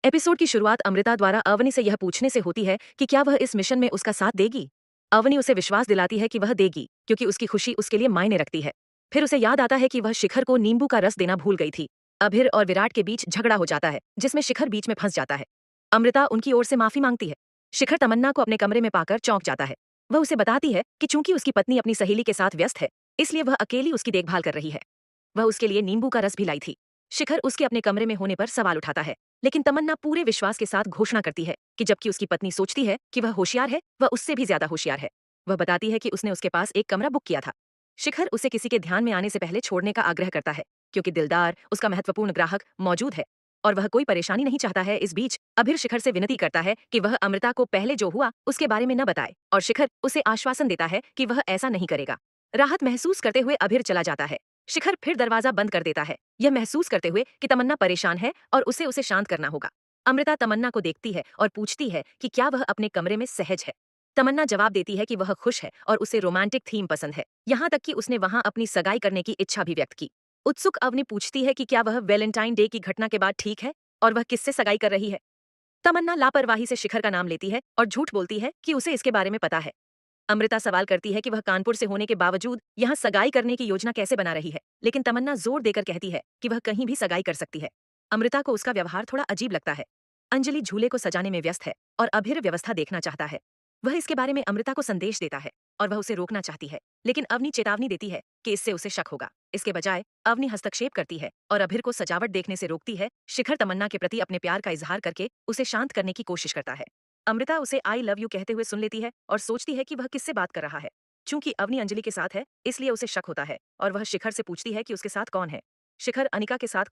Episode की शुरुआत अमृता द्वारा अवनी से यह पूछने से होती है कि क्या वह इस मिशन में उसका साथ देगी। अवनी उसे विश्वास दिलाती है कि वह देगी क्योंकि उसकी खुशी उसके लिए मायने रखती है। फिर उसे याद आता है कि वह शिखर को नींबू का रस देना भूल गई थी। अभिर और विराट के बीच झगड़ा हो जाता है जिसमें शिखर बीच में फंस जाता है। अमृता उनकी ओर से माफी मांगती है। शिखर तमन्ना को अपने कमरे में पाकर चौंक जाता है। वह उसे बताती है कि चूंकि उसकी पत्नी अपनी सहेली के साथ व्यस्त है, इसलिए वह अकेली उसकी देखभाल कर रही है। वह उसके लिए नींबू का रस भी लाई थी। शिखर उसके अपने कमरे में होने पर सवाल उठाता है, लेकिन तमन्ना पूरे विश्वास के साथ घोषणा करती है कि जबकि उसकी पत्नी सोचती है कि वह होशियार है, वह उससे भी ज्यादा होशियार है। वह बताती है कि उसने उसके पास एक कमरा बुक किया था। शिखर उसे किसी के ध्यान में आने से पहले छोड़ने का आग्रह करता है, क्योंकि दिलदार उसका महत्वपूर्ण ग्राहक मौजूद है और वह कोई परेशानी नहीं चाहता है। इस बीच अभिर शिखर से विनती करता है कि वह अमृता को पहले जो हुआ उसके बारे में न बताए, और शिखर उसे आश्वासन देता है कि वह ऐसा नहीं करेगा। राहत महसूस करते हुए अभिर चला जाता है। शिखर फिर दरवाजा बंद कर देता है, यह महसूस करते हुए कि तमन्ना परेशान है और उसे शांत करना होगा। अमृता तमन्ना को देखती है और पूछती है कि क्या वह अपने कमरे में सहज है। तमन्ना जवाब देती है कि वह खुश है और उसे रोमांटिक थीम पसंद है, यहाँ तक कि उसने वहां अपनी सगाई करने की इच्छा भी व्यक्त की। उत्सुक अवनी पूछती है कि क्या वह वैलेंटाइन डे की घटना के बाद ठीक है और वह किससे सगाई कर रही है। तमन्ना लापरवाही से शिखर का नाम लेती है और झूठ बोलती है कि उसे इसके बारे में पता है। अमृता सवाल करती है कि वह कानपुर से होने के बावजूद यहाँ सगाई करने की योजना कैसे बना रही है, लेकिन तमन्ना जोर देकर कहती है कि वह कहीं भी सगाई कर सकती है। अमृता को उसका व्यवहार थोड़ा अजीब लगता है। अंजलि झूले को सजाने में व्यस्त है और अभिर व्यवस्था देखना चाहता है। वह इसके बारे में अमृता को संदेश देता है और वह उसे रोकना चाहती है, लेकिन अवनी चेतावनी देती है कि इससे उसे शक होगा। इसके बजाय अवनी हस्तक्षेप करती है और अभिर को सजावट देखने से रोकती है। शिखर तमन्ना के प्रति अपने प्यार का इजहार करके उसे शांत करने की कोशिश करता है। अमृता उसे आई लव यू कहते हुए सुन लेती है और सोचती है कि वह किससे बात कर रहा है। चूंकि अवनी अंजलि के साथ है, इसलिए उसे शक होता है और वह शिखर से पूछती है कि उसके साथ कौन है। शिखर अनिका के साथ